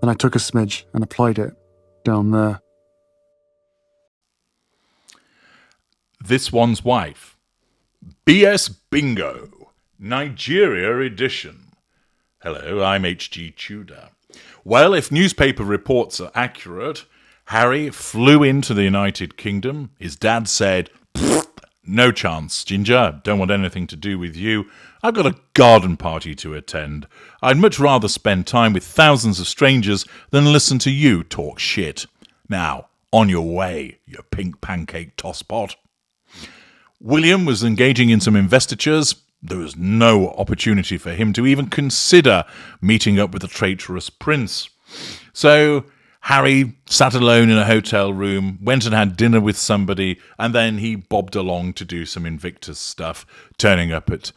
Then I took a smidge and applied it down there. This One's Wife. BS Bingo, Nigeria edition. Hello, I'm H.G. Tudor. Well, if newspaper reports are accurate, Harry flew into the United Kingdom. His dad said, "No chance, Ginger. Don't want anything to do with you. I've got a garden party to attend. I'd much rather spend time with thousands of strangers than listen to you talk shit. Now, on your way, you pink pancake tosspot." William was engaging in some investitures. There was no opportunity for him to even consider meeting up with the traitorous prince. So Harry sat alone in a hotel room, went and had dinner with somebody, and then he bobbed along to do some Invictus stuff, turning up at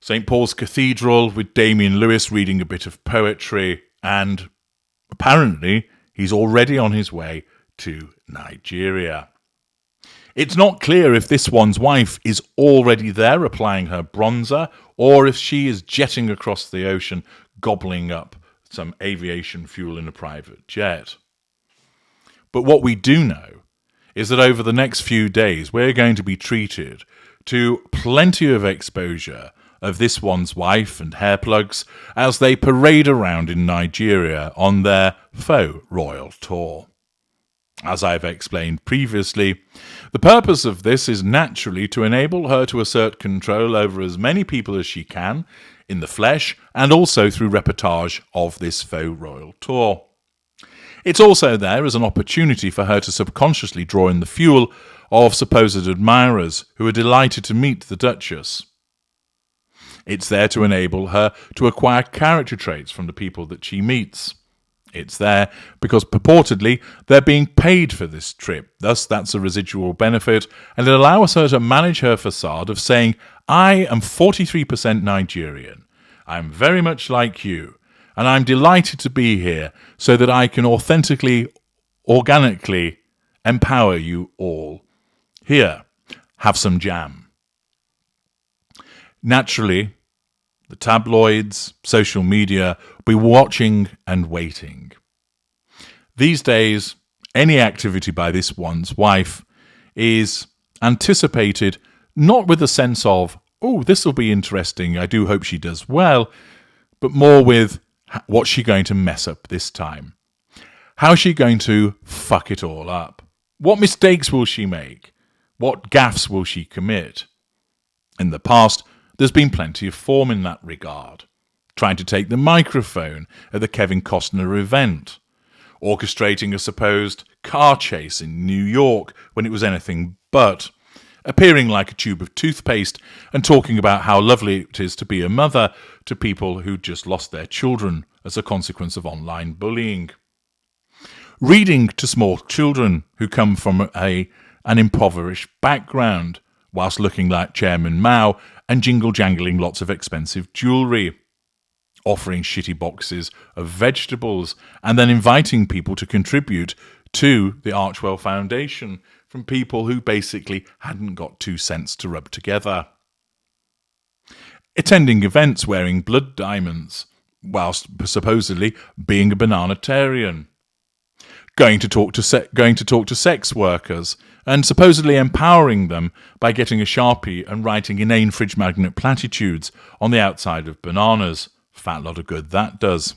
St. Paul's Cathedral with Damien Lewis reading a bit of poetry, and apparently he's already on his way to Nigeria. It's not clear if this one's wife is already there applying her bronzer, or if she is jetting across the ocean, gobbling up some aviation fuel in a private jet. But what we do know is that over the next few days, we're going to be treated to plenty of exposure of this one's wife and hair plugs as they parade around in Nigeria on their faux royal tour. As I've explained previously, the purpose of this is naturally to enable her to assert control over as many people as she can, in the flesh, and also through reportage of this faux royal tour. It's also there as an opportunity for her to subconsciously draw in the fuel of supposed admirers who are delighted to meet the Duchess. It's there to enable her to acquire character traits from the people that she meets. It's there because purportedly they're being paid for this trip, thus that's a residual benefit, and it allows her to manage her facade of saying, "I am 43% Nigerian, I'm very much like you, and I'm delighted to be here so that I can authentically, organically empower you all. Here, have some jam." Naturally, the tabloids, social media, will be watching and waiting. These days, any activity by this one's wife is anticipated not with a sense of, "Oh, this will be interesting, I do hope she does well," but more with, what's she going to mess up this time? How's she going to fuck it all up? What mistakes will she make? What gaffes will she commit? In the past, there's been plenty of form in that regard. Trying to take the microphone at the Kevin Costner event. Orchestrating a supposed car chase in New York when it was anything but. Appearing like a tube of toothpaste and talking about how lovely it is to be a mother to people who just lost their children as a consequence of online bullying. Reading to small children who come from an impoverished background, whilst looking like Chairman Mao and jingle-jangling lots of expensive jewellery. Offering shitty boxes of vegetables and then inviting people to contribute to the Archwell Foundation from people who basically hadn't got 2 cents to rub together. Attending events wearing blood diamonds, whilst supposedly being a bananatarian. Going to talk to sex workers and supposedly empowering them by getting a Sharpie and writing inane fridge magnet platitudes on the outside of bananas. Fat lot of good that does.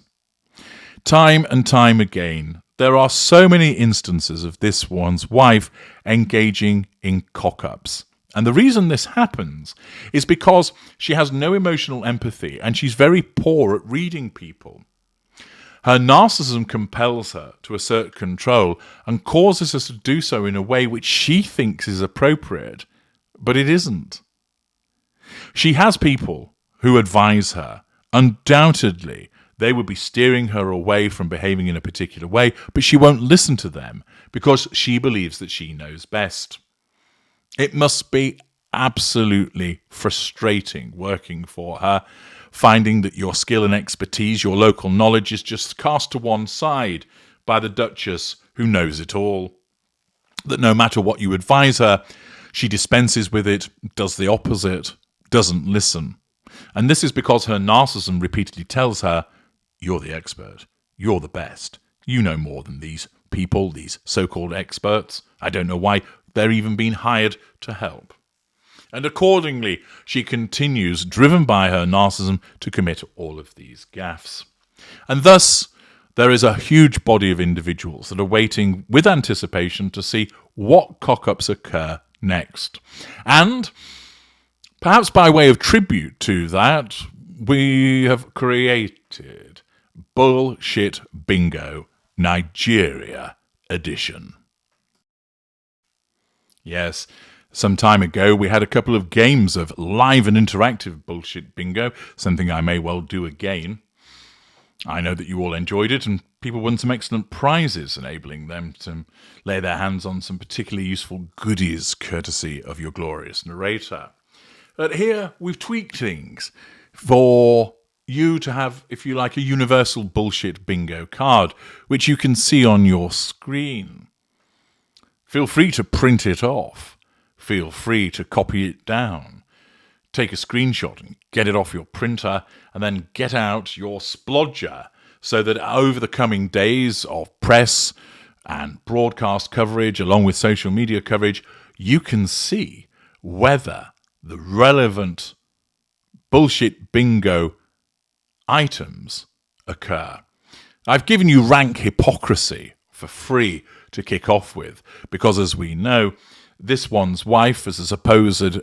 Time and time again, there are so many instances of this one's wife engaging in cock-ups. And the reason this happens is because she has no emotional empathy and she's very poor at reading people. Her narcissism compels her to assert control and causes her to do so in a way which she thinks is appropriate, but it isn't. She has people who advise her. Undoubtedly, they would be steering her away from behaving in a particular way, but she won't listen to them because she believes that she knows best. It must be absolutely frustrating working for her, finding that your skill and expertise, your local knowledge is just cast to one side by the Duchess who knows it all. That no matter what you advise her, she dispenses with it, does the opposite, doesn't listen. And this is because her narcissism repeatedly tells her, "You're the expert. You're the best. You know more than these people, these so-called experts. I don't know why they're even being hired to help. And accordingly, she continues, driven by her narcissism, to commit all of these gaffes. And thus, there is a huge body of individuals that are waiting with anticipation to see what cock-ups occur next. And perhaps by way of tribute to that, we have created Bullshit Bingo Nigeria Edition. Yes, some time ago we had a couple of games of live and interactive Bullshit Bingo, something I may well do again. I know that you all enjoyed it, and people won some excellent prizes, enabling them to lay their hands on some particularly useful goodies, courtesy of your glorious narrator. But here, we've tweaked things for you to have, if you like, a universal bullshit bingo card, which you can see on your screen. Feel free to print it off. Feel free to copy it down. Take a screenshot and get it off your printer, and then get out your splodger, so that over the coming days of press and broadcast coverage, along with social media coverage, you can see whether the relevant bullshit bingo items occur. I've given you rank hypocrisy for free to kick off with, because as we know, this one's wife, as a supposed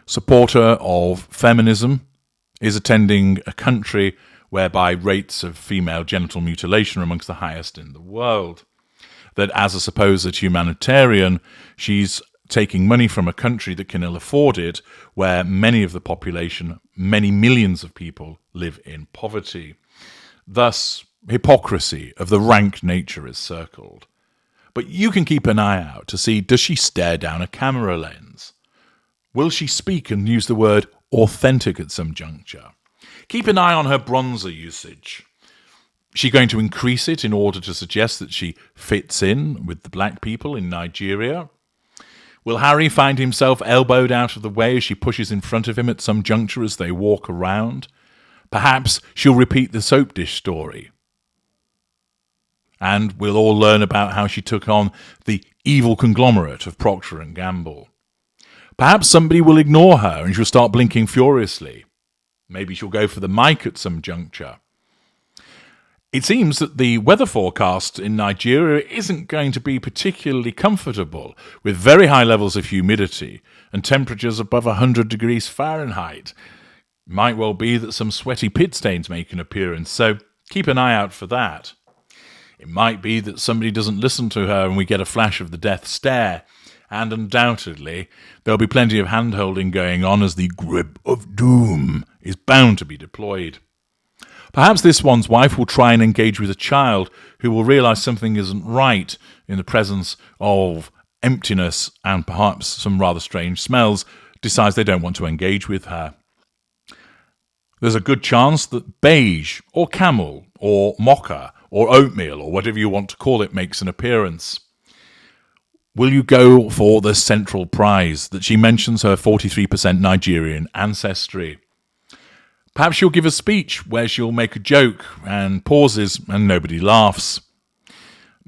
supporter of feminism, is attending a country whereby rates of female genital mutilation are amongst the highest in the world. That as a supposed humanitarian, she's taking money from a country that can ill afford it, where many of the population, many millions of people, live in poverty. Thus, hypocrisy of the rank nature is circled. But you can keep an eye out to see, does she stare down a camera lens? Will she speak and use the word authentic at some juncture? Keep an eye on her bronzer usage. Is she going to increase it in order to suggest that she fits in with the black people in Nigeria? Will Harry find himself elbowed out of the way as she pushes in front of him at some juncture as they walk around? Perhaps she'll repeat the soap dish story. And we'll all learn about how she took on the evil conglomerate of Procter & Gamble. Perhaps somebody will ignore her and she'll start blinking furiously. Maybe she'll go for the mic at some juncture. It seems that the weather forecast in Nigeria isn't going to be particularly comfortable, with very high levels of humidity and temperatures above 100 degrees Fahrenheit. Might well be that some sweaty pit stains make an appearance, so keep an eye out for that. It might be that somebody doesn't listen to her and we get a flash of the death stare, and undoubtedly there'll be plenty of hand-holding going on as the grip of doom is bound to be deployed. Perhaps this one's wife will try and engage with a child who will realise something isn't right in the presence of emptiness and perhaps some rather strange smells, decides they don't want to engage with her. There's a good chance that beige or camel or mocha or oatmeal or whatever you want to call it makes an appearance. Will you go for the central prize that she mentions her 43% Nigerian ancestry? Perhaps she'll give a speech where she'll make a joke and pauses and nobody laughs.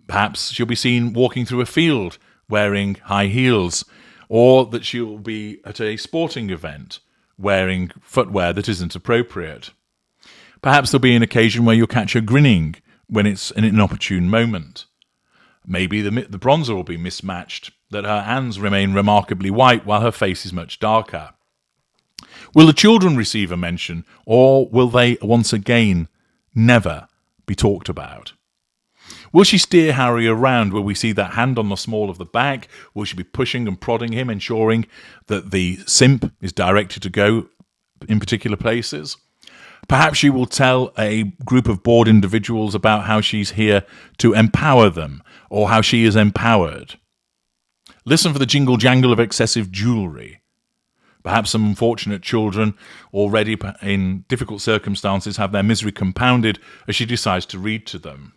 Perhaps she'll be seen walking through a field wearing high heels, or that she'll be at a sporting event wearing footwear that isn't appropriate. Perhaps there'll be an occasion where you'll catch her grinning when it's an inopportune moment. Maybe the bronzer will be mismatched, that her hands remain remarkably white while her face is much darker. Will the children receive a mention, or will they once again never be talked about? Will she steer Harry around? Will we see that hand on the small of the back? Will she be pushing and prodding him, ensuring that the simp is directed to go in particular places? Perhaps she will tell a group of bored individuals about how she's here to empower them, or how she is empowered. Listen for the jingle-jangle of excessive jewellery. Perhaps some unfortunate children, already in difficult circumstances, have their misery compounded as she decides to read to them.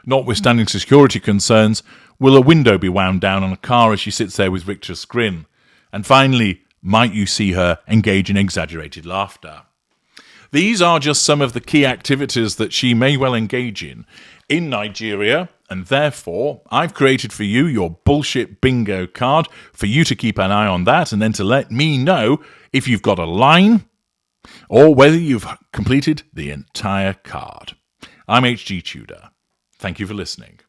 Notwithstanding security concerns, will a window be wound down on a car as she sits there with rictus grin? And finally, might you see her engage in exaggerated laughter? These are just some of the key activities that she may well engage in Nigeria, and therefore I've created for you your bullshit bingo card for you to keep an eye on that, and then to let me know if you've got a line or whether you've completed the entire card. I'm HG Tudor. Thank you for listening.